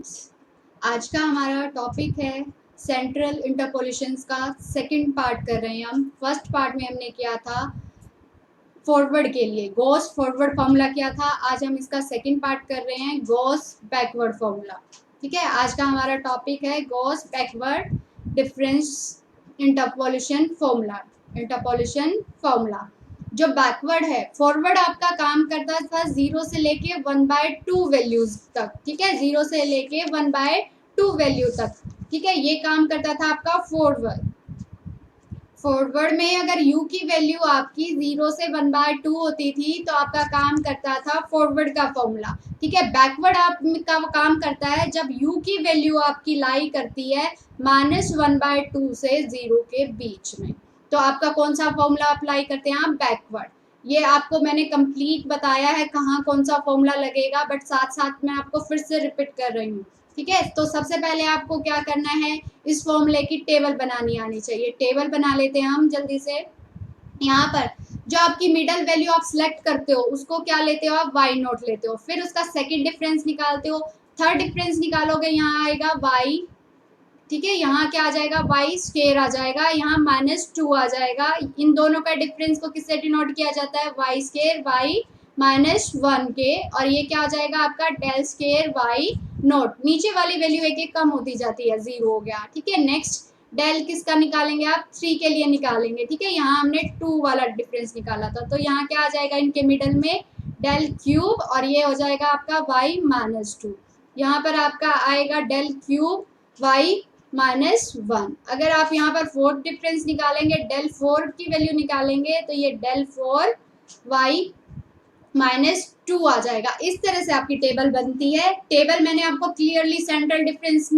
आज का हमारा टॉपिक है सेंट्रल इंटरपोलेशंस का सेकंड पार्ट कर रहे हैं हम। फर्स्ट पार्ट में हमने किया था फॉरवर्ड के लिए गॉस फॉरवर्ड फॉर्मूला किया था। आज हम इसका सेकंड पार्ट कर रहे हैं गॉस बैकवर्ड फॉर्मूला। ठीक है, आज का हमारा टॉपिक है Gauss backward difference interpolation formula. Interpolation formula जो बैकवर्ड है, फॉरवर्ड आपका काम करता था 0 से लेके 1/2 वैल्यूज तक। ठीक है, 0 से लेके 1/2 वैल्यू तक। ठीक है, ये काम करता था आपका फॉरवर्ड। फॉरवर्ड में अगर u की वैल्यू आपकी 0 से 1/2 होती थी तो आपका काम करता था फॉरवर्ड का फॉर्मूला। ठीक है, बैकवर्ड आपका काम करता है जब u की वैल्यू आपकी लाई करती है -1/2 से 0 के बीच में, तो आपका कौन सा फॉर्मूला अप्लाई करते हैं आप? बैकवर्ड। ये आपको मैंने कंप्लीट बताया है कहाँ कौन सा फॉर्मूला लगेगा, बट साथ साथ मैं आपको फिर से रिपीट कर रही हूँ। ठीक है, तो सबसे पहले आपको क्या करना है, इस फॉर्मूले की टेबल बनानी आनी चाहिए। टेबल बना लेते हैं हम जल्दी से। यहाँ पर जो आपकी मिडल वैल्यू आप सिलेक्ट करते हो उसको क्या लेते हो आप? वाई नोट लेते हो। फिर उसका सेकंड डिफरेंस निकालते हो, थर्ड डिफरेंस निकालोगे, यहाँ आएगा वाई। ठीक है, यहाँ क्या आ जाएगा? वाई स्क्वायर आ जाएगा, यहाँ -2 आ जाएगा। इन दोनों का डिफरेंस को किससे डिनोट किया जाता है? वाई स्क्वायर वाई -1 के, और ये क्या आ जाएगा आपका? Del square y nought. नीचे वाली वैल्यू एक एक कम होती जाती है, 0 हो गया। ठीक है, नेक्स्ट डेल किसका निकालेंगे आप? 3 के लिए निकालेंगे। ठीक है, यहाँ हमने 2 वाला डिफरेंस निकाला था, तो यहाँ क्या आ जाएगा इनके मिडल में? डेल क्यूब, और ये हो जाएगा आपका वाई -2। यहाँ पर आपका आएगा डेल क्यूब वाई -1। अगर आप यहाँ पर फोर्थ डिफरेंस निकालेंगे, डेल 4 की वैल्यू निकालेंगे, तो ये डेल 4 वाई -2 आ जाएगा। इस तरह से आपकी टेबल बनती है। टेबल मैंने आपको क्लियरली सेंट्रल डिफरेंस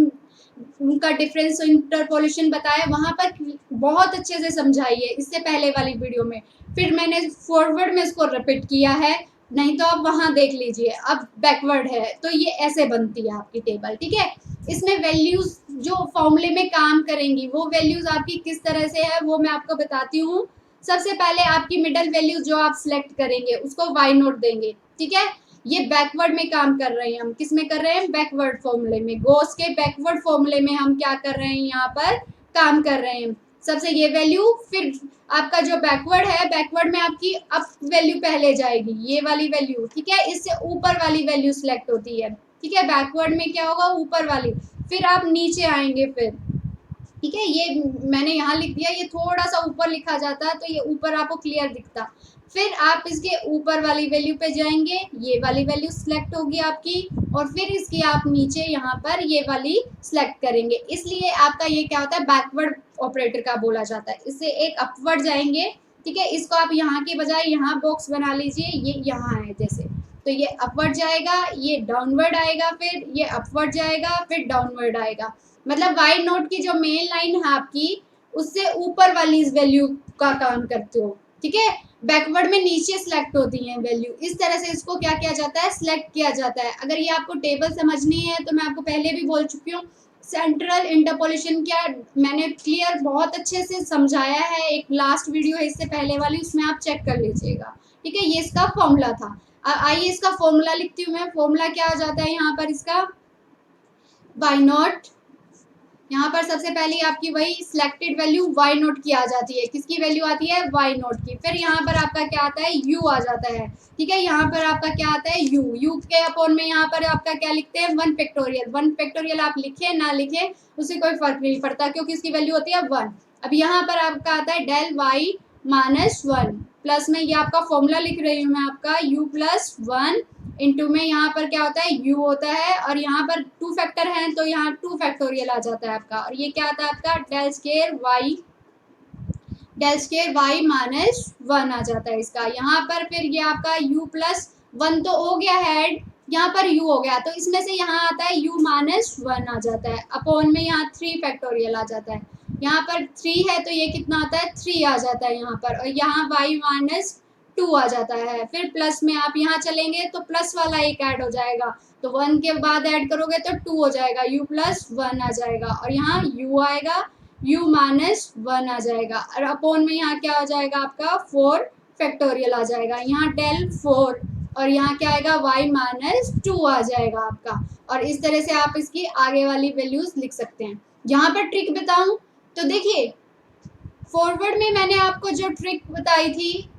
का डिफरेंस इंटरपोलेशन बताया, वहां पर बहुत अच्छे से समझाई है इससे पहले वाली वीडियो में। फिर मैंने फॉरवर्ड में इसको रिपीट किया है, नहीं तो आप वहां देख लीजिए। अब बैकवर्ड है तो ये ऐसे बनती है आपकी टेबल। ठीक है, इसमें वैल्यूज जो फॉर्मूले में काम करेंगी वो वैल्यूज आपकी किस तरह से है वो मैं आपको बताती हूँ। सबसे पहले आपकी मिडल वैल्यू जो आप सिलेक्ट करेंगे उसको वाई नोट देंगे। ठीक है, ये बैकवर्ड में काम कर रहे हैं हम। किस में कर रहे हैं? बैकवर्ड फॉर्मूले में। गॉस के बैकवर्ड फॉर्मूले में हम क्या कर रहे हैं? यहाँ पर काम कर रहे हैं। सबसे ये वैल्यू, फिर आपका जो बैकवर्ड है, बैकवर्ड में आपकी अप वैल्यू पहले जाएगी, ये वाली वैल्यू। ठीक है, इससे ऊपर वाली वैल्यू सिलेक्ट होती है। ठीक है, बैकवर्ड में क्या होगा? ऊपर वाली। फिर आप नीचे आएंगे फिर। ठीक है, ये मैंने यहाँ लिख दिया, ये थोड़ा सा ऊपर लिखा जाता है तो ये ऊपर आपको क्लियर दिखता। फिर आप इसके ऊपर वाली वैल्यू पे जाएंगे, ये वाली वैल्यू सिलेक्ट होगी आपकी, और फिर इसकी आप नीचे यहाँ पर ये वाली सिलेक्ट करेंगे। इसलिए आपका ये क्या होता है? बैकवर्ड ऑपरेटर का बोला जाता है। इससे एक अपवर्ड जाएंगे। ठीक है, इसको आप यहाँ के बजाय यहाँ बॉक्स बना लीजिए, ये यहाँ है जैसे, तो ये अपवर्ड जाएगा, ये डाउनवर्ड आएगा, फिर ये अपवर्ड जाएगा, फिर डाउनवर्ड आएगा। मतलब वाई नोट की जो मेन लाइन है आपकी, उससे ऊपर वाली इस वैल्यू का काम करते हो। ठीक है, बैकवर्ड में नीचे सिलेक्ट होती है वैल्यू। इस तरह से इसको क्या किया जाता है? सिलेक्ट किया जाता है। अगर ये आपको टेबल समझनी है तो मैं आपको पहले भी बोल चुकी हूँ, सेंट्रल इंटरपोलेशन क्या मैंने क्लियर बहुत अच्छे से समझाया है। एक लास्ट वीडियो है इससे पहले वाली, उसमें आप चेक कर लीजिएगा। ठीक है, ये इसका फॉर्मूला था। आइए इसका फॉर्मूला लिखती हूँ मैं। फॉर्मूला क्या आ जाता है यहाँ पर? इसका वाई नॉट, यहाँ पर सबसे पहले आपकी वही सिलेक्टेड वैल्यू वाई नोट की आ जाती है। किसकी वैल्यू आती है? वाई नोट की। फिर यहाँ पर आपका क्या आता है? यू आ जाता है। ठीक है, यहाँ पर आपका क्या आता है? यू। यू के अपॉन में यहाँ पर आपका क्या लिखते हैं? 1 फैक्टोरियल। 1 फैक्टोरियल आप लिखे ना लिखे उससे कोई फर्क नहीं पड़ता, क्योंकि इसकी वैल्यू होती है 1। अब यहाँ पर आपका आता है डेल वाई -1 प्लस में, ये आपका फॉर्मूला लिख रही हूँ मैं आपका, u+1 इंटू में यहाँ पर क्या होता है? u होता है, और यहाँ पर 2 फैक्टर हैं तो यहाँ 2 फैक्टोरियल आ जाता है आपका, और ये क्या आता है आपका? डेल स्क्वायर वाई -1 आ जाता है इसका। यहाँ पर फिर ये आपका u+1 तो हो गया हेड, यहाँ पर u हो गया, तो इसमें से यहाँ आता है u-1 आ जाता है, अपॉन में यहाँ 3 फैक्टोरियल आ जाता है। यहाँ पर 3 है तो ये कितना आता है? 3 आ जाता है यहाँ पर, और यहाँ y-2 आ जाता है। फिर प्लस में आप यहाँ चलेंगे तो प्लस वाला एक ऐड हो जाएगा, तो 1 के बाद ऐड करोगे तो 2 हो जाएगा, u+1 आ जाएगा, और यहाँ u आएगा, u-1 आ जाएगा, और अपॉन में यहाँ क्या हो जाएगा आपका? 4 फैक्टोरियल आ जाएगा। यहाँ डेल 4 और यहाँ क्या आएगा y-2 आ जाएगा आपका। और इस तरह से आप इसकी आगे वाली वैल्यूज लिख सकते हैं। यहाँ पर ट्रिक बताऊं तो देखिए, फॉरवर्ड में मैंने आपको जो ट्रिक बताई थी,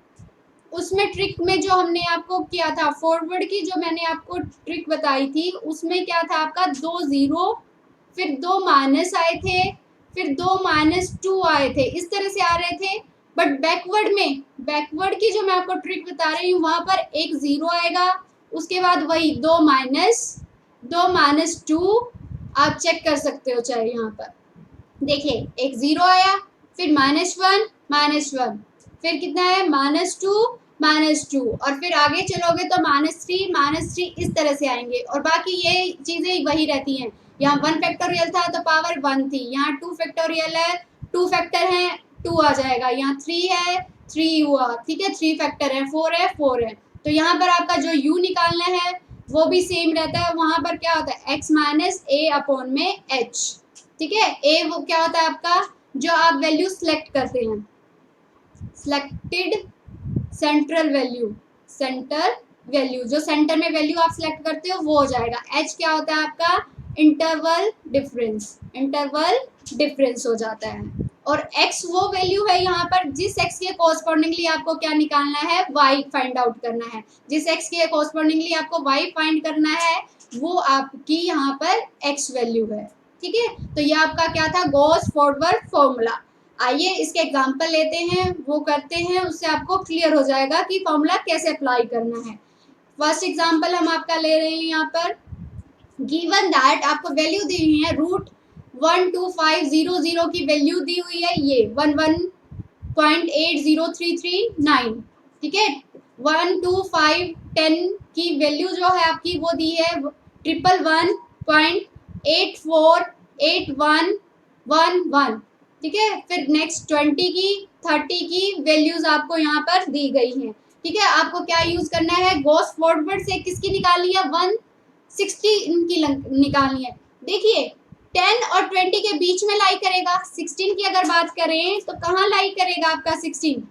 उसमें ट्रिक में जो हमने आपको किया था, फॉरवर्ड की जो मैंने आपको ट्रिक बताई थी, उसमें क्या था आपका 2 0, फिर 2 माइनस आए थे, फिर 2 -2 आए थे, इस तरह से आ रहे थे। बट बैकवर्ड की जो मैं आपको ट्रिक बता रही हूँ, वहां पर एक 0 आएगा, उसके बाद वही 2 -2, आप चेक कर सकते हो चाहे यहाँ पर देखिए, एक 0 आया, फिर -1, फिर कितना है -2, और फिर आगे चलोगे तो -3, इस तरह से आएंगे। और बाकी ये चीजें वही रहती हैं। यहाँ 1 फैक्टोरियल था तो पावर 1 थी, यहाँ 2 फैक्टोरियल है, 2 फैक्टर है, 2 आ जाएगा, यहाँ 3 है, 3 हुआ, ठीक है, 3 फैक्टर है, 4 है, 4 है। तो यहाँ पर आपका जो u निकालना है वो भी सेम रहता है। वहां पर क्या होता है x - a अपॉन में h, ठीक है। ए वो क्या होता है आपका, जो आप वैल्यू सिलेक्ट करते हैं, सिलेक्टेड सेंटर वैल्यू, जो सेंटर में वैल्यू आप सिलेक्ट करते हो वो हो जाएगा। एच क्या होता है आपका, इंटरवल डिफरेंस हो जाता है। और x वो वैल्यू है यहाँ पर जिस x के कोरस्पॉन्डिंगली आपको क्या निकालना है, y फाइंड आउट करना है। जिस x के कोरस्पॉन्डिंगली आपको y फाइंड करना है वो आपकी यहाँ पर x वैल्यू है, ठीक है। तो ये आपका क्या था, गॉस फॉरवर्ड फॉर्मूला। आइए इसके एग्जांपल लेते हैं, वो करते हैं, उससे आपको क्लियर हो जाएगा कि फॉर्मूला कैसे अप्लाई करना है। फर्स्ट एग्जांपल हम आपका ले रहे हैं यहाँ पर, गिवन दैट आपको वैल्यू दी हुई है √12500 की वैल्यू दी हुई है, ये 11.80339, ठीक है। 1 2 5 10 की वैल्यू जो है आपकी वो दी है 111.848111, ठीक है। फिर नेक्स्ट 20 की 30 की वैल्यूज आपको यहाँ पर दी गई हैं, ठीक है। आपको क्या यूज करना है, गॉस फॉरवर्ड से किसकी निकालनी है, 160 इनकी निकालनी है। देखिए 10 और 20 के बीच में लाई करेगा। 16 की अगर बात करें तो कहाँ लाई करेगा आपका 16,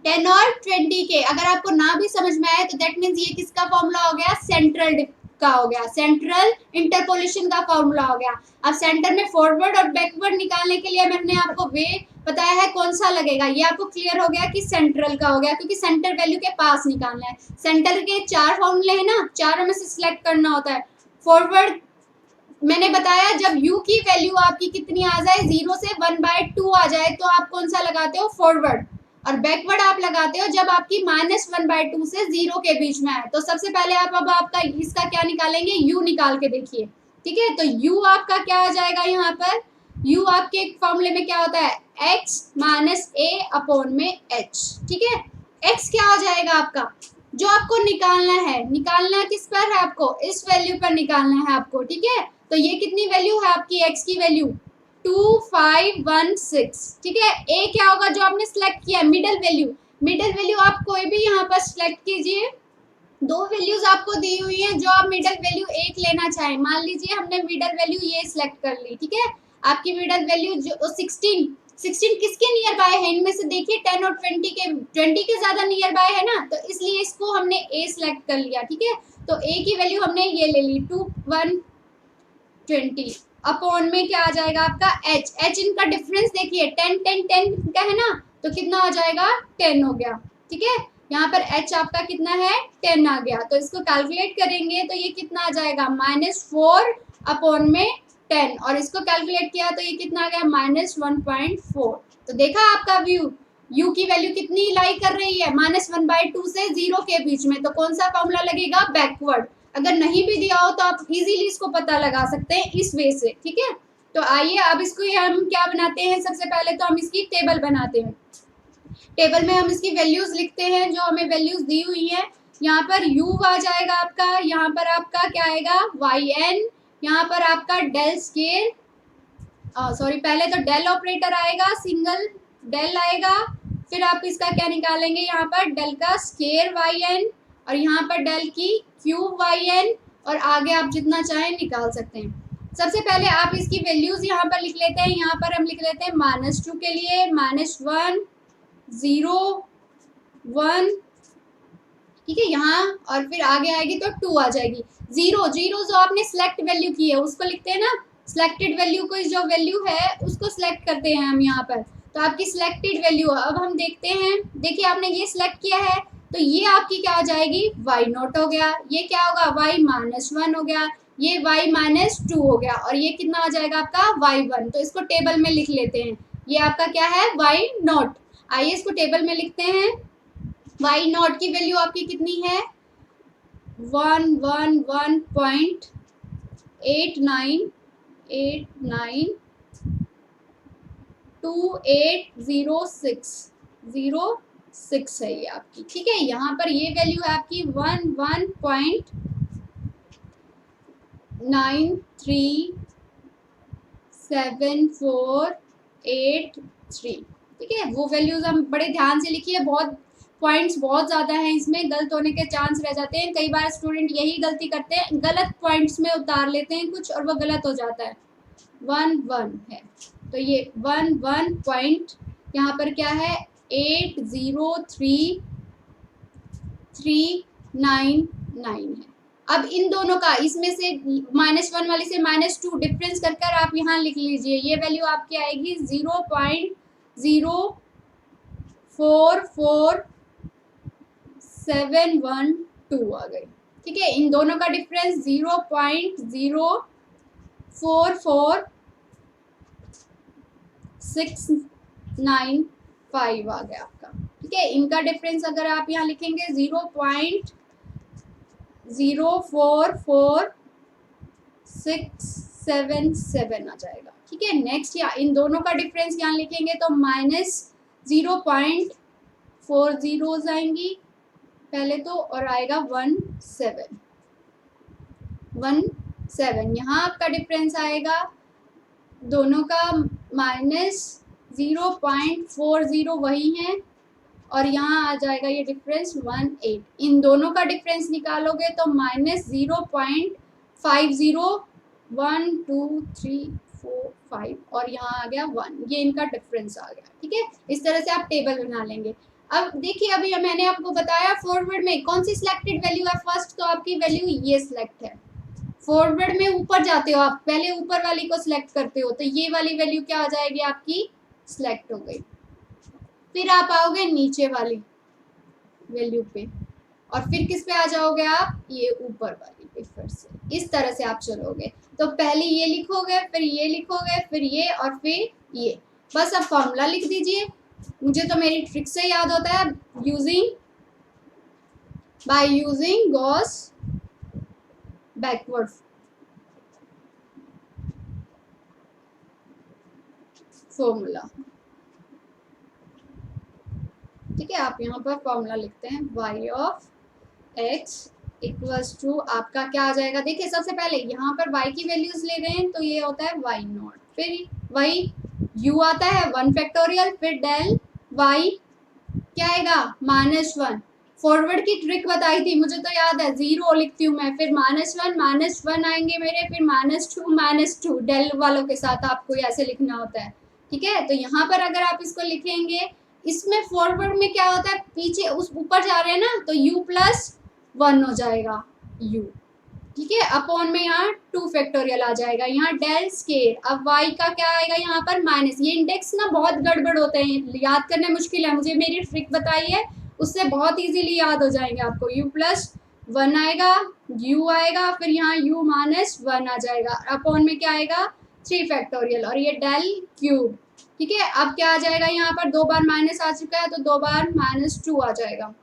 10 और 20 के। अगर आपको ना भी समझ में आए तो दैट मीन्स ये किसका फॉर्मूला हो गया, सेंट्रल का हो गया, सेंट्रल इंटरपोलेशन का फॉर्मूला हो गया। अब सेंटर में फॉरवर्ड और बैकवर्ड निकालने के लिए मैंने आपको वे बताया है कौन सा लगेगा, ये आपको क्लियर हो गया कि सेंट्रल का हो गया, क्योंकि सेंटर वैल्यू के पास निकालना है। सेंटर के 4 फॉर्मूले हैं ना, चारों में से सिलेक्ट करना होता है। फॉरवर्ड मैंने बताया जब u की वैल्यू आपकी कितनी आ जाए, 0 से 1/2 आ जाए तो आप कौन सा लगाते हो, फॉरवर्ड। और बैकवर्ड आप लगाते हो जब आपकी -1/2 से 0 के बीच में आए। तो सबसे पहले आप अब आपका इसका क्या निकालेंगे, u निकाल के देखिए, ठीक है। तो u आपका क्या आ जाएगा, यहाँ पर u आपके फॉर्मूले में क्या होता है, x - a अपॉन में h, ठीक है। x क्या हो जाएगा आपका, जो आपको निकालना किस पर है, आपको इस वैल्यू पर निकालना है आपको, ठीक है। तो ये कितनी वैल्यू है आपकी, x की वैल्यू 2516, ठीक है। a क्या होगा जो आपने सिलेक्ट किया, मिडिल वैल्यू आप कोई भी यहाँ पर सिलेक्ट कीजिए। 2 वैल्यूज आपको दी हुई है, जो आप मिडिल वैल्यू एक लेना चाहें। मान लीजिए हमने मिडिल वैल्यू ये सिलेक्ट कर ली, ठीक है। आपकी मिडिल वैल्यू जो 16 किसके नियर बाय है, इनमें से देखिए 10 और 20 के ज्यादा नियर बाय है ना, तो इसलिए इसको हमने a सिलेक्ट कर लिया, ठीक है। तो a की वैल्यू हमने ये ले ली 2120 अपॉन में क्या आ जाएगा आपका h इनका डिफरेंस देखिए 10 का है ना, तो कितना हो जाएगा 10 हो गया, ठीक है। यहाँ पर h आपका कितना है 10 आ गया। तो इसको कैलकुलेट करेंगे तो ये कितना आ जाएगा -4 अपॉन में 10, और इसको कैलकुलेट किया तो ये कितना आ गया -1.4। तो देखा आपका व्यू, u की वैल्यू कितनी लाई कर रही है, -1/2 से 0 के बीच में। तो कौन सा फॉर्मूला लगेगा, बैकवर्ड। अगर नहीं भी दिया हो तो आप इजीली इसको पता लगा सकते हैं इस वे से, ठीक है। तो आइए अब इसको हम क्या बनाते हैं, सबसे पहले तो हम इसकी टेबल बनाते हैं। टेबल में हम इसकी वैल्यूज लिखते हैं, जो हमें वैल्यूज दी हुई है। यहाँ पर u आ जाएगा आपका, यहाँ पर आपका क्या आएगा yn, यहाँ पर आपका डेल स्केयर पहले तो डेल ऑपरेटर आएगा, सिंगल डेल आएगा, फिर आप इसका क्या निकालेंगे, यहाँ पर डेल का स्केयर yn, और यहाँ पर डेल की क्यूब yn, और आगे आप जितना चाहें निकाल सकते हैं। सबसे पहले आप इसकी वैल्यूज यहाँ पर लिख लेते हैं। यहाँ पर हम लिख लेते हैं -2 के लिए -1 0 1, ठीक है यहाँ, और फिर आगे आएगी तो 2 आ जाएगी। 0 0 जो आपने सिलेक्ट वैल्यू की है उसको लिखते हैं ना, सिलेक्टेड वैल्यू को जो वैल्यू है उसको सिलेक्ट करते हैं हम यहाँ पर, तो आपकी सिलेक्टेड वैल्यू। अब हम देखते हैं, देखिए आपने ये सिलेक्ट किया है तो ये आपकी क्या हो जाएगी, y0 हो गया, ये क्या होगा y-1 हो गया, ये y-2 हो गया, और ये कितना आ जाएगा आपका y1। तो इसको टेबल में लिख लेते हैं, ये आपका क्या है y0। आइए इसको टेबल में लिखते हैं। y0 की वैल्यू आपकी कितनी है 111.892806 है ये आपकी। ठीक है, यहाँ पर ये वैल्यू है आपकी 11.937483। ठीक है, वो वैल्यूज हम बड़े ध्यान से लिखिए, बहुत पॉइंट्स बहुत ज़्यादा हैं इसमें, गलत होने के चांस रह जाते हैं। कई बार स्टूडेंट यही गलती करते हैं, गलत पॉइंट्स में उतार लेते हैं कुछ और वो गलत हो जाता है। 1 है तो ये 1 पॉइंट यहाँ पर क्या है 803399 है। अब इन दोनों का, इसमें से -1 वाली से -2 डिफरेंस कर कर आप यहाँ लिख लीजिए, ये वैल्यू आपकी आएगी 0.044712 आ गई। ठीक है, इन दोनों का डिफरेंस 0.044695 आ गया आपका। ठीक है, इनका डिफरेंस अगर आप यहाँ लिखेंगे 0.04467 आ जाएगा। ठीक है, नेक्स्ट या इन दोनों का डिफरेंस यहाँ लिखेंगे तो -0.40 आएंगी पहले तो, और आएगा 17 यहाँ आपका डिफरेंस आएगा दोनों का -0.40 वही है, और यहाँ आ जाएगा ये डिफरेंस 18। इन दोनों का डिफरेंस निकालोगे तो -0.501234 और यहाँ आ गया 1, ये इनका डिफरेंस आ गया। ठीक है, इस तरह से आप टेबल बना लेंगे। अब देखिए, अभी मैंने आपको बताया फॉरवर्ड में कौन सी सिलेक्टेड वैल्यू है, फर्स्ट तो आपकी वैल्यू ये सिलेक्ट है। फॉरवर्ड में ऊपर जाते हो आप, पहले ऊपर वाली को सिलेक्ट करते हो, तो ये वाली वैल्यू क्या हो जाएगी आपकी सिलेक्ट हो गई। फिर आप आओगे नीचे वाली वैल्यू पे, और फिर किस पे आ जाओगे आप, ये ऊपर वाली पे। फिर से इस तरह से आप चलोगे, तो पहले ये लिखोगे, फिर ये लिखोगे, फिर ये, और फिर ये। बस अब फॉर्मूला लिख दीजिए, मुझे तो मेरी ट्रिक से याद होता है, by using Gauss backward formula. ठीक है, आप यहाँ पर फॉर्मूला लिखते हैं y of x equals to आपका क्या आ जाएगा, देखिए सबसे पहले यहाँ पर y की वैल्यूज ले रहे हैं तो ये होता है y0, फिर वही u आता है 1 फैक्टोरियल, फिर डेल y क्या आएगा -1। फॉरवर्ड की ट्रिक बताई थी मुझे तो याद है, 0 लिखती हूँ मैं, फिर -1 आएंगे मेरे, फिर -2 डेल वालों के साथ आपको ऐसे लिखना होता है। ठीक है, तो यहाँ पर अगर आप इसको लिखेंगे, इसमें फॉरवर्ड में क्या होता है, पीछे उस ऊपर जा रहे हैं ना, तो u+1 हो जाएगा u। ठीक है, अपॉन में यहाँ 2 फैक्टोरियल आ जाएगा, यहाँ डेल स्केयर। अब y का क्या आएगा यहाँ पर माइनस, ये इंडेक्स ना बहुत गड़बड़ होते हैं, याद करना मुश्किल है, मुझे मेरी ट्रिक बताई है उससे बहुत इजीली याद हो जाएंगे आपको। u+1 आएगा, u आएगा, फिर यहाँ u-1 आ जाएगा, अपॉन में क्या आएगा 3 फैक्टोरियल, और ये डेल क्यूब। ठीक है, अब क्या आ जाएगा यहाँ पर, 2 बार माइनस आ चुका है तो 2 बार -2 आ जाएगा।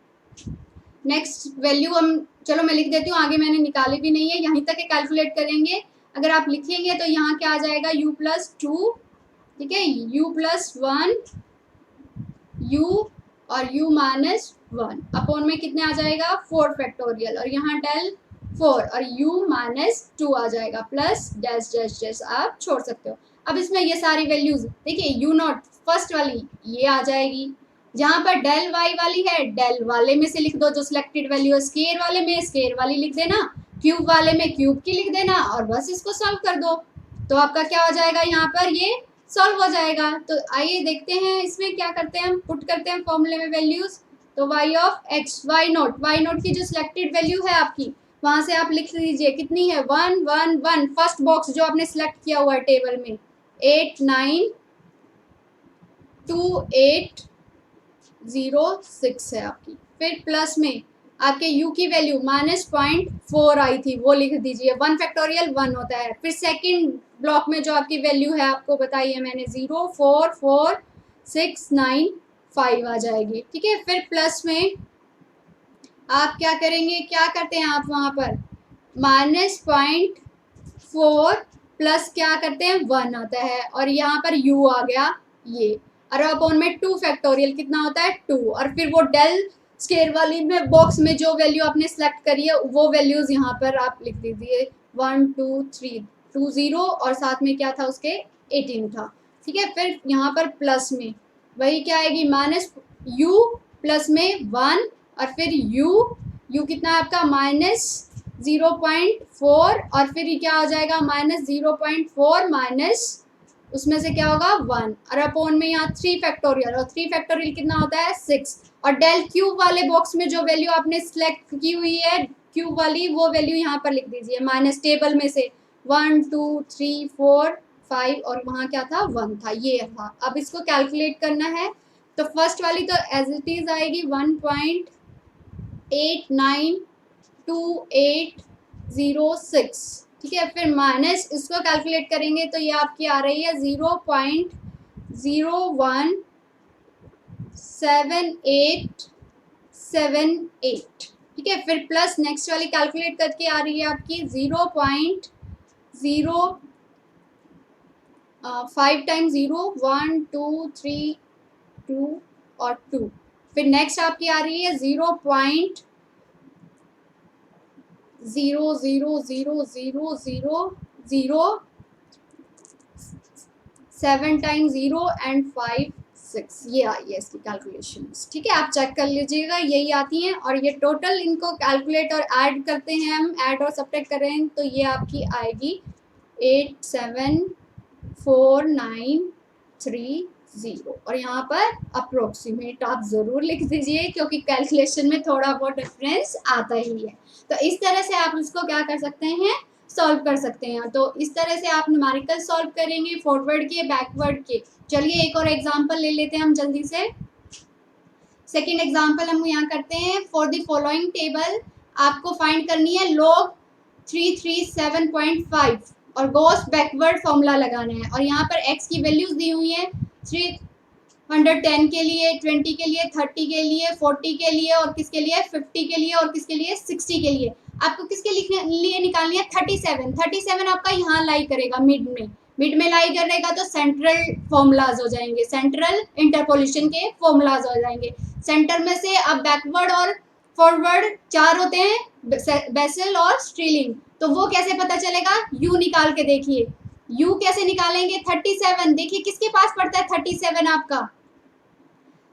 नेक्स्ट वैल्यू हम, चलो मैं लिख देती हूँ, आगे मैंने निकाली भी नहीं है, यहीं तक कैलकुलेट करेंगे। अगर आप लिखेंगे तो यहाँ क्या आ जाएगा u+2, ठीक है, u+1 u और u-1 अपॉन में कितने आ जाएगा 4 फैक्टोरियल, और यहाँ डेल 4 और u-2 आ जाएगा, प्लस डैश डैश डैश आप छोड़ सकते हो। अब इसमें ये सारी वैल्यूज देखिए, u0 फर्स्ट वाली ये आ जाएगी, जहाँ पर डेल y वाली है डेल वाले में से लिख दो जो सिलेक्टेड वैल्यू है, स्केयर वाले में स्केयर वाली लिख देना, क्यूब वाले में क्यूब की लिख देना, और बस इसको सॉल्व कर दो, तो आपका क्या हो जाएगा यहाँ पर ये सॉल्व हो जाएगा। तो आइए देखते हैं इसमें क्या करते हैं हम, पुट करते हैं फॉर्मूले में वैल्यूज। तो y of x, y note की जो सिलेक्टेड वैल्यू है आपकी, वहां से आप लिख लीजिए कितनी है 1 1 1, फर्स्ट बॉक्स जो आपने सिलेक्ट किया हुआ है टेबल में 8 9 2 8 0 6 है आपकी। फिर प्लस में आपके u की वैल्यू -0.4 आई थी, वो लिख दीजिए, 1 फैक्टोरियल 1 होता है। फिर सेकंड ब्लॉक में जो आपकी वैल्यू है आपको बताई है मैंने 0 4 4 6 9 5 आ जाएगी, ठीक है। फिर प्लस में आप क्या करेंगे, क्या करते हैं आप वहाँ पर -0.4 प्लस क्या करते हैं 1 आता है, और यहाँ पर u आ गया ये, और अपॉन में 2 फैक्टोरियल कितना होता है 2, और फिर वो डेल स्केयर वाली में बॉक्स में जो वैल्यू आपने सेलेक्ट करी है वो वैल्यूज यहाँ पर आप लिख दीजिए 1 2 3 2 0, और साथ में क्या था उसके 18 था, ठीक है। फिर यहाँ पर प्लस में वही क्या आएगी माइनस u प्लस में 1, और फिर u कितना है आपका -0.4, और फिर ये क्या हो जाएगा -0.4 माइनस उसमें से क्या होगा 1, और अपॉन में यहाँ 3 फैक्टोरियल, और 3 फैक्टोरियल कितना होता है 6, और डेल क्यूब वाले बॉक्स में जो वैल्यू आपने सिलेक्ट की हुई है क्यूब वाली, वो वैल्यू यहाँ पर लिख दीजिए माइनस टेबल में से 1 2 3 4 5, और वहाँ क्या था 1 था, ये था। अब इसको कैलकुलेट करना है, तो फर्स्ट वाली तो एज इट इज आएगी 1.892806, ठीक है। फिर माइनस इसको कैलकुलेट करेंगे तो ये आपकी आ रही है 0.017878, ठीक है। फिर प्लस नेक्स्ट वाली कैलकुलेट करके आ रही है आपकी 0.05 टाइम 0 1 2 3 2 और 2। फिर नेक्स्ट आपकी आ रही है 0.0000007 टाइम 0 एंड 5 6, ये आई है इसकी कैलकुलेशंस, ठीक है। आप चेक कर लीजिएगा, यही आती हैं, और ये टोटल इनको कैलकुलेट और ऐड करते हैं हम, ऐड और सब्ट्रैक्ट कर रहे हैं, तो ये आपकी आएगी 87493 और यहाँ पर अप्रोक्सीमेट आप ज़रूर लिख दीजिए, क्योंकि कैलकुलेशन में थोड़ा बहुत डिफरेंस आता ही है। तो इस तरह से आप इसको क्या कर सकते हैं, सॉल्व कर सकते हैं। तो इस तरह से आप न्यूमेरिकल सॉल्व करेंगे, फॉरवर्ड के बैकवर्ड के। चलिए एक और एग्जांपल ले लेते हैं हम जल्दी से। सेकेंड एग्जांपल हम यहाँ करते हैं, फॉर द फॉलोइंग टेबल आपको फाइंड करनी है log 337.5 और गोस बैकवर्ड फॉर्मूला लगाना है, और यहाँ पर x की वैल्यूज दी हुई है 310 के लिए, 20 के लिए, 30 के लिए, 40 के लिए, और किसके लिए 50 के लिए, और किसके लिए 60 के लिए। आपको किसके लिए निकालनी है 37 आपका यहाँ लाई करेगा मिड में लाई करेगा, तो सेंट्रल फॉर्मूलाज हो जाएंगे, सेंट्रल इंटरपोलेशन के फॉर्मूलाज हो जाएंगे। सेंटर में से अब बैकवर्ड और फॉरवर्ड 4 होते हैं, बेसल और स्ट्रीलिंग, तो वो कैसे पता चलेगा, यू निकाल के देखिए। यू कैसे निकालेंगे 37, देखिए किसके पास पड़ता है 37, आपका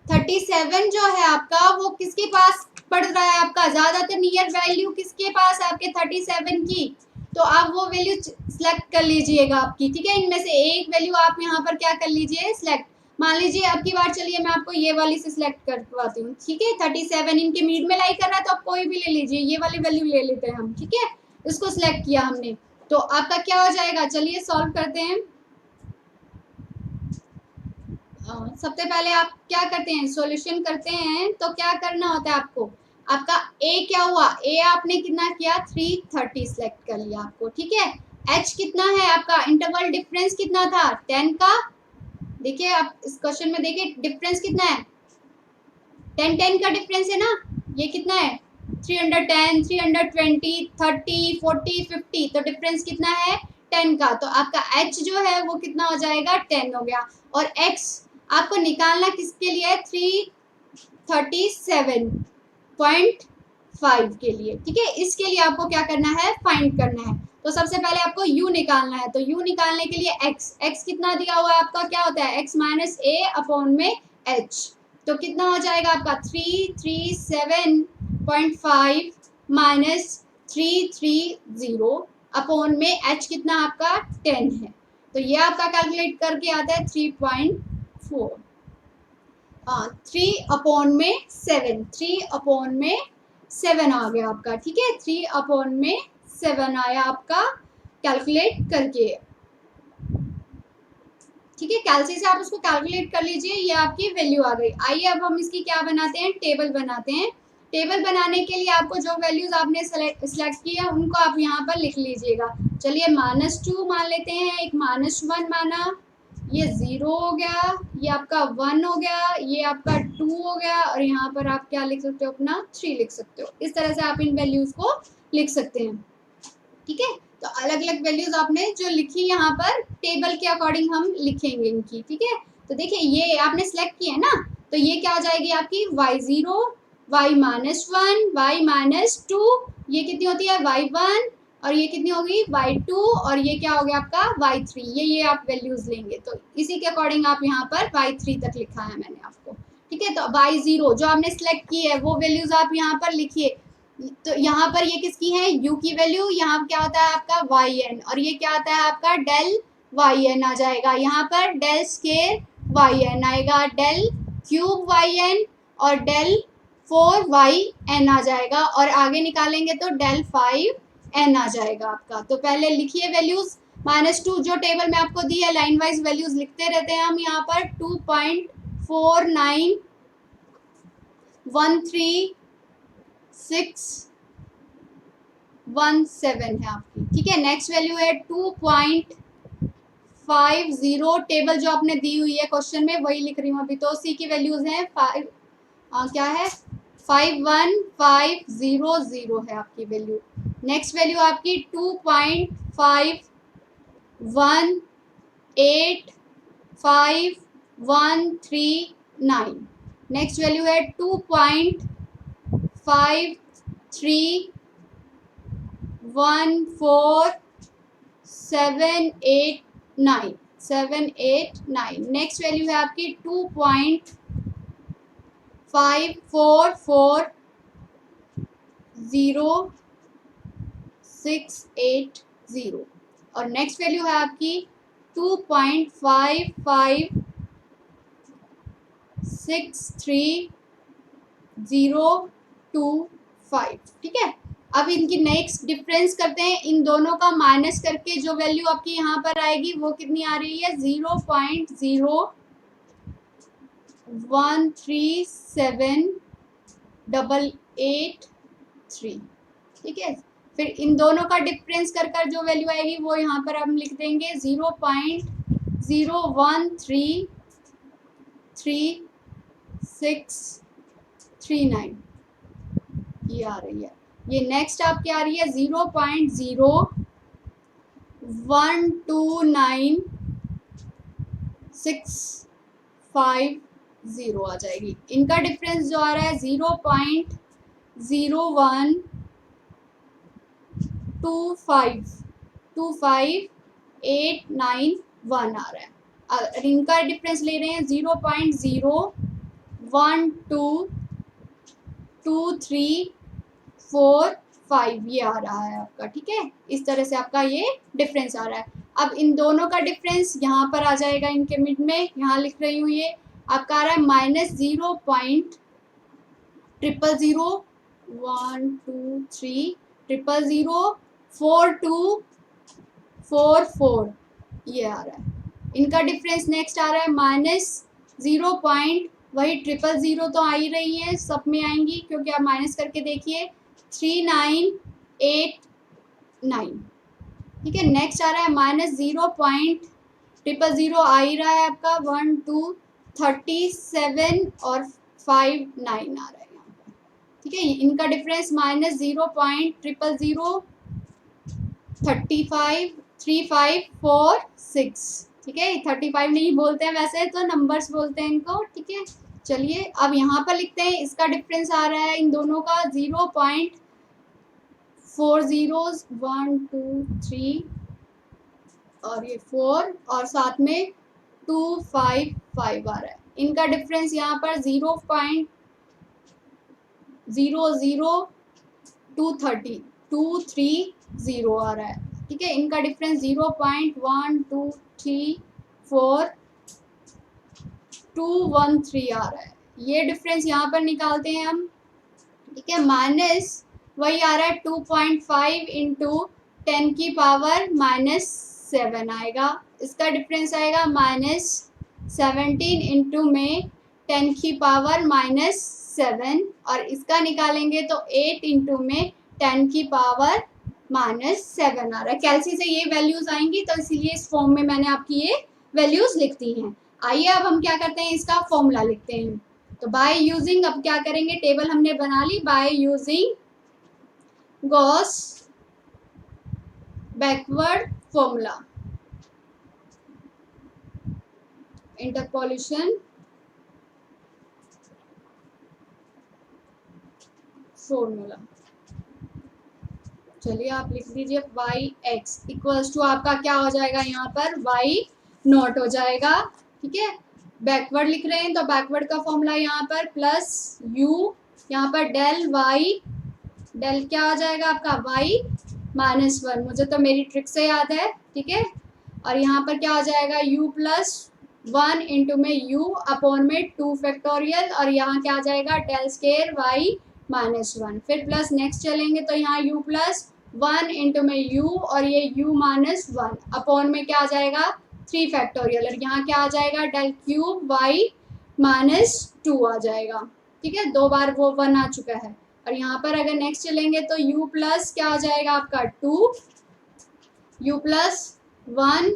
37 जो है आपका वो किसके पास पड़ रहा है, आपका ज्यादातर नियर वैल्यू किसके पास है आपके 37 की, तो आप वो वैल्यू सिलेक्ट कर लीजिएगा आपकी, ठीक है। इनमें से एक वैल्यू आप यहाँ पर क्या कर लीजिए सिलेक्ट, मान लीजिए अब की बार चलिए मैं आपको ये वाली से सिलेक्ट करवाती हूँ, ठीक है। 37 इनके मिड में लाई कर रहा है, तो आप कोई भी ले लीजिए, ये वाली वैल्यू ले लेते हैं हम, ठीक है। इसको सिलेक्ट किया हमने, तो आपका क्या हो जाएगा, चलिए सॉल्व करते हैं। सबसे पहले आप क्या करते हैं, सॉल्यूशन करते हैं, तो क्या करना होता है आपको, आपका a क्या हुआ, a आपने कितना किया 330 सेलेक्ट कर लिया आपको, ठीक है। h कितना है आपका, इंटरवल डिफरेंस कितना था 10 का, देखिए आप इस क्वेश्चन में देखिए डिफरेंस कितना है 10 का डिफरेंस है ना, ये कितना है 310 320 30 40 50, तो डिफरेंस कितना है 10 का, तो आपका h जो है वो कितना हो जाएगा 10 हो गया, और x आपको निकालना किसके लिए 337.5 के लिए, ठीक है। इसके लिए आपको क्या करना है फाइंड करना है, तो सबसे पहले आपको u निकालना है, तो u निकालने के लिए x कितना दिया हुआ है आपका, क्या होता है x माइनस a अपॉन में h, तो कितना हो जाएगा आपका 337.5 माइनस 330 अपॉन में h कितना आपका 10 है, तो ये आपका कैलकुलेट करके आता है 3.4। हाँ 3/7, 3/7 आ गया आपका, ठीक है। 3/7 आया आपका कैलकुलेट करके, ठीक है। कैलसी से आप उसको कैलकुलेट कर लीजिए, ये आपकी वैल्यू आ गई। आइए अब हम इसकी क्या बनाते हैं, टेबल बनाते हैं। टेबल बनाने के लिए आपको जो वैल्यूज आपने सिलेक्ट किए हैं उनको आप यहाँ पर लिख लीजिएगा। चलिए -2 मान लेते हैं, एक -1 माना, ये 0 हो गया, ये आपका 1 हो गया, ये आपका 2 हो गया, और यहाँ पर आप क्या लिख सकते हो, अपना 3 लिख सकते हो। इस तरह से आप इन वैल्यूज को लिख सकते हैं, ठीक है। तो अलग अलग वैल्यूज आपने जो लिखी यहाँ पर टेबल के अकॉर्डिंग हम लिखेंगे इनकी, ठीक है। तो देखिए ये आपने सेलेक्ट किया है ना, तो ये क्या आ जाएगी आपकी y0, y-1, y-2, ये कितनी होती है y1, और ये कितनी होगी y2, और ये क्या हो गया आपका y3। ये आप वैल्यूज लेंगे, तो इसी के अकॉर्डिंग आप यहाँ पर y3 तक लिखा है मैंने आपको, ठीक है। तो y0 जो आपने सेलेक्ट की है वो वैल्यूज आप यहाँ पर लिखिए। तो यहाँ पर ये किसकी है, u की वैल्यू, यहाँ क्या होता है आपका yn, और ये क्या आता है आपका डेल yn आ जाएगा। यहाँ पर डेल स्केयर yn आएगा, डेल क्यूब yn और डेल 4yn आ जाएगा, और आगे निकालेंगे तो डेल 5n आ जाएगा आपका। तो पहले लिखिए वैल्यूज। -2 जो टेबल में आपको दी है, लाइन वाइज वैल्यूज लिखते रहते हैं हम यहाँ पर। 2.4913.617 है आपकी, ठीक है। नेक्स्ट वैल्यू है 2.50, टेबल जो आपने दी हुई है क्वेश्चन में वही लिख रही हूँ अभी। तो सी की वैल्यूज हैं क्या है 51500 है आपकी वैल्यू। नेक्स्ट वैल्यू आपकी 2.518513.9। नेक्स्ट वैल्यू है 2.5314789789। नेक्स्ट वैल्यू है आपकी 2.5440,680, और नेक्स्ट वैल्यू है आपकी 2.5563,025, ठीक है। अब इनकी नेक्स्ट डिफरेंस करते हैं, इन दोनों का माइनस करके जो वैल्यू आपकी यहाँ पर आएगी वो कितनी आ रही है, 0.01378883, ठीक है। फिर इन दोनों का डिफरेंस कर जो वैल्यू आएगी वो यहाँ पर हम लिख देंगे 0.01333639, ये आ रही है। ये नेक्स्ट आपकी आ रही है 0.012965 आ जाएगी। इनका डिफरेंस जो आ रहा है 0.0125891 आ रहा है। और इनका डिफरेंस ले रहे हैं 0.0122345, ये आ रहा है आपका, ठीक है। इस तरह से आपका ये डिफरेंस आ रहा है। अब इन दोनों का डिफरेंस यहाँ पर आ जाएगा, इनके मिड में यहाँ लिख रही हूँ, ये आपका आ रहा है -0.0000123004244, ये आ रहा है। इनका डिफरेंस नेक्स्ट आ रहा है वही 000 तो आ ही रही है, सब में आएंगी क्योंकि आप माइनस करके देखिए 3989, ठीक है। नेक्स्ट आ रहा है -0.000 आ ही रहा है आपका 1237 और 59 आ रहा है यहाँ पर, ठीक है। इनका डिफरेंस -0.000353546, ठीक है। 35 नहीं बोलते हैं वैसे तो, नंबर्स बोलते हैं इनको, ठीक है। चलिए अब यहाँ पर लिखते हैं, इसका डिफरेंस आ रहा है इन दोनों का 0.4012 और ये 4 और साथ में 255 आ रहा है। इनका डिफरेंस यहाँ पर 0.00230 आ रहा है, ठीक है। इनका डिफरेंस 0.1234213 आ रहा है। ये डिफरेंस यहाँ पर निकालते हैं हम, ठीक है, माइनस वही आ रहा है 2.5 इंटू 10⁻⁻7 आएगा। इसका डिफरेंस आएगा -17 इंटू में 10⁻⁻7 और इसका निकालेंगे तो 8 इंटू में 10⁻⁻7 आ रहा है। कैलसी से ये वैल्यूज आएंगी तो इसीलिए इस फॉर्म में मैंने आपकी ये वैल्यूज लिख दी हैं। आइए अब हम क्या करते हैं, इसका फॉर्मूला लिखते हैं। तो बाय यूजिंग, अब क्या करेंगे, टेबल हमने बना ली, by using Gauss backward formula, interpolation formula. चलिए आप लिख दीजिए y x इक्वल्स टू आपका क्या हो जाएगा, यहाँ पर y नॉट हो जाएगा, ठीक है। बैकवर्ड लिख रहे हैं तो बैकवर्ड का फॉर्मूला यहाँ पर प्लस u, यहाँ पर डेल y, डेल क्या हो जाएगा आपका y -1, मुझे तो मेरी ट्रिक से याद है, ठीक है। और यहाँ पर क्या हो जाएगा u प्लस 1 इंटू में u अपॉन में 2 फैक्टोरियल और यहाँ क्या आ जाएगा डेल स्केयर y -1, फिर प्लस नेक्स्ट चलेंगे तो यहाँ u प्लस 1 इंटू में u और ये u -1 अपॉन में क्या आ जाएगा 3 फैक्टोरियल और यहाँ क्या आ जाएगा डेल क्यूब y -2 आ जाएगा, ठीक है। 2 बार वो 1 आ चुका है और यहाँ पर अगर नेक्स्ट चलेंगे तो u प्लस क्या आ जाएगा आपका 2, u प्लस 1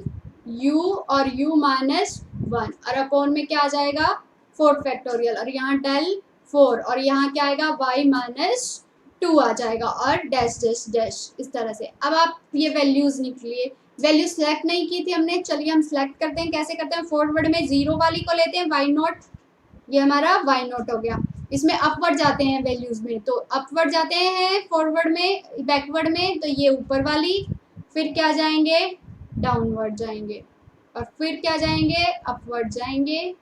u और u -1 और अपॉन में क्या आ जाएगा 4 फैक्टोरियल और यहाँ डेल 4 और यहाँ क्या आएगा y -2 आ जाएगा और डैश डैश डैश इस तरह से। अब आप ये वैल्यूज निकलिए, वैल्यू सेलेक्ट नहीं की थी हमने, चलिए हम सेलेक्ट करते हैं। कैसे करते हैं, फॉरवर्ड में 0 वाली को लेते हैं y नॉट, ये हमारा y नॉट हो गया। इसमें अपवर्ड जाते हैं वैल्यूज में, तो अपवर्ड जाते हैं फॉरवर्ड में, बैकवर्ड में तो ये ऊपर वाली, फिर क्या जाएंगे डाउनवर्ड जाएंगे और फिर क्या जाएंगे अपवर्ड जाएंगे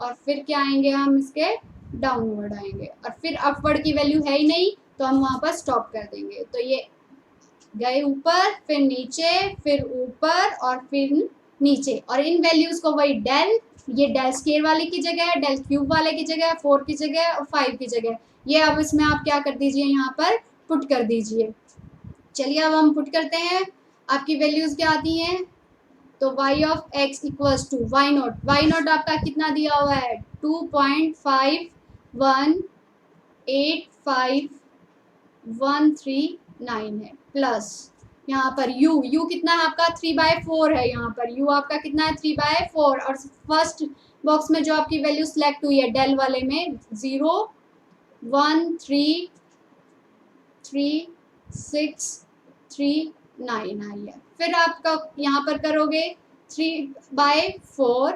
और फिर क्या आएंगे हम इसके डाउनवर्ड आएंगे और फिर अपवर्ड की वैल्यू है ही नहीं तो हम वहाँ पर स्टॉप कर देंगे। तो ये गए ऊपर, फिर नीचे, फिर ऊपर और फिर नीचे और इन वैल्यूज को वही डेल, ये डेल स्केयर वाले की जगह है, डेल क्यूब वाले की जगह, 4 की जगह और 5 की जगह, ये अब इसमें आप क्या कर दीजिए यहाँ पर पुट कर दीजिए। चलिए अब हम पुट करते हैं, आपकी वैल्यूज क्या आती हैं, तो y of x equals to y nought आपका कितना दिया हुआ है 2.518513 है, प्लस यहाँ पर u कितना है आपका 3/4 है, यहाँ पर u आपका कितना है 3/4 और फर्स्ट बॉक्स में जो आपकी वैल्यू सिलेक्ट हुई है डेल वाले में 0 1 3 3 6 3 9 आई है। फिर आपका यहाँ पर करोगे 3/4,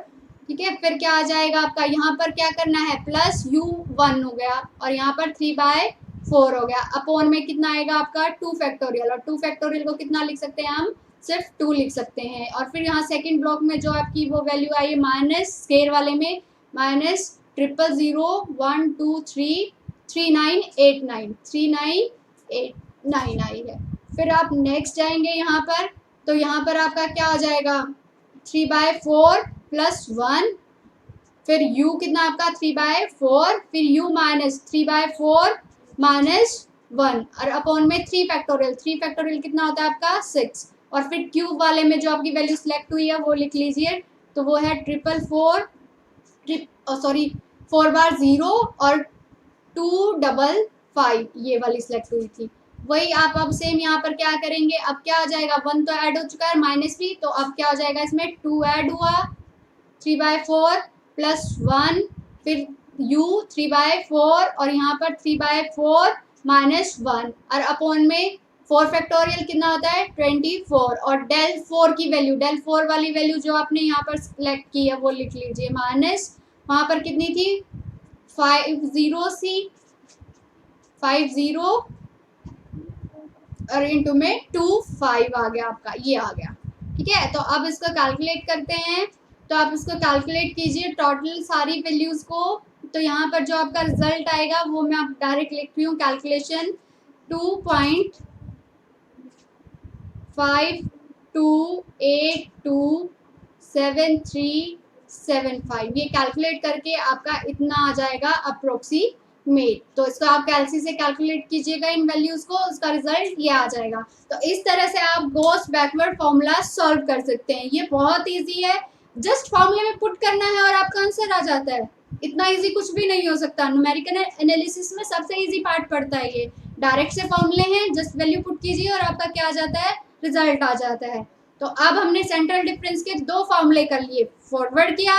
ठीक है। फिर क्या आ जाएगा आपका, यहाँ पर क्या करना है प्लस u 1 हो गया और यहाँ पर 3/4 हो गया, अपॉन में कितना आएगा आपका 2 फैक्टोरियल और 2 फैक्टोरियल को कितना लिख सकते हैं हम, सिर्फ 2 लिख सकते हैं। और फिर यहाँ सेकेंड ब्लॉक में जो आपकी वो वैल्यू आई है माइनस स्केयर वाले में -00012233989 आई है। फिर आप नेक्स्ट जाएंगे यहाँ पर, तो यहाँ पर आपका क्या हो जाएगा 3/4 प्लस 1, फिर u कितना आपका 3/4, फिर u -3/4 -1 और अपॉन में 3 फैक्टोरियल कितना होता है आपका 6 और फिर क्यूब वाले में जो आपकी वैल्यू सिलेक्ट हुई है वो लिख लीजिए, तो वो है 4 बार 0 और 255 ये वाली सिलेक्ट हुई थी। वही आप अब सेम यहाँ पर क्या करेंगे, अब क्या आ जाएगा 1 तो ऐड हो चुका है -3, तो अब क्या हो जाएगा इसमें 2 ऐड हुआ 3/4 प्लस 1, फिर u 3/4 और यहाँ पर 3/4 -1 और अपॉन में 4 फैक्टोरियल कितना होता है 24 और डेल 4 की वैल्यू, डेल 4 वाली वैल्यू जो आपने यहाँ पर सिलेक्ट की है वो लिख लीजिए, माइनस वहाँ पर कितनी थी 50 और इंटू में 25 आ गया आपका, ये आ गया, ठीक है। तो अब इसको कैलकुलेट करते हैं, तो आप इसको कैलकुलेट कीजिए टोटल सारी वैल्यूज को, तो यहाँ पर जो आपका रिजल्ट आएगा वो मैं आप डायरेक्ट लिख रही हूँ कैलकुलेशन 2.528273 0.75 ये कैलकुलेट करके आपका इतना आ जाएगा अप्रोक्सीमेट। तो इसको आप कैलसी से कैलकुलेट कीजिएगा इन वैल्यूज को, उसका रिजल्ट ये आ जाएगा। तो इस तरह से आप गॉस बैकवर्ड फॉर्मूला सॉल्व कर सकते हैं। ये बहुत ईजी है, जस्ट फॉर्मूले में पुट करना है और आपका आंसर आ जाता है। इतना इजी कुछ भी नहीं हो सकता। न्यूमेरिकल एनालिसिस में सबसे इजी पार्ट पड़ता है ये। डायरेक्ट से फॉर्मूले हैं, जस्ट वैल्यू पुट कीजिए और आपका क्या आ जाता है, रिजल्ट आ जाता है। तो अब हमने सेंट्रल डिफरेंस के 2 फॉर्मूले कर लिए, फॉरवर्ड किया,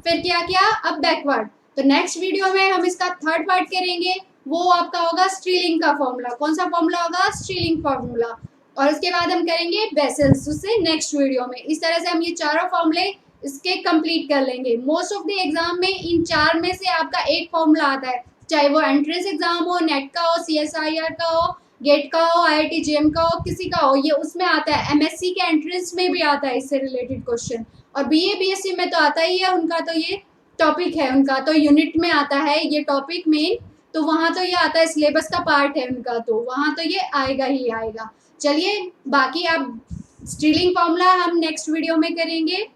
फिर क्या किया, अब बैकवर्ड। तो नेक्स्ट वीडियो में हम इसका थर्ड पार्ट करेंगे, वो आपका होगा स्ट्रीलिंग का फॉर्मूला। कौन सा फॉर्मूला होगा, स्ट्रीलिंग फॉर्मूला। और उसके बाद हम करेंगे बेसल्स, उससे नेक्स्ट वीडियो में। इस तरह से हम ये चारों फॉर्मूले इसके कंप्लीट कर लेंगे। मोस्ट ऑफ द एग्जाम में इन 4 में से आपका एक फॉर्मूला आता है, चाहे वो एंट्रेंस एग्जाम हो, नेट का हो, CSIR का हो, गेट का हो, IIT JM का हो, किसी का हो, ये उसमें आता है। MSc के एंट्रेंस में भी आता है इससे रिलेटेड क्वेश्चन, और BA BSc में तो आता ही है, उनका तो ये टॉपिक है, उनका तो यूनिट में आता है ये टॉपिक मेन। तो वहाँ तो ये आता है, सिलेबस का पार्ट है उनका, तो वहाँ तो ये आएगा ही आएगा। चलिए, बाकी आप स्ट्रीलिंग फॉर्मूला हम नेक्स्ट वीडियो में करेंगे।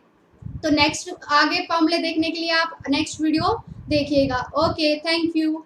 तो नेक्स्ट आगे फॉर्मूले देखने के लिए आप नेक्स्ट वीडियो देखिएगा। Okay, thank you.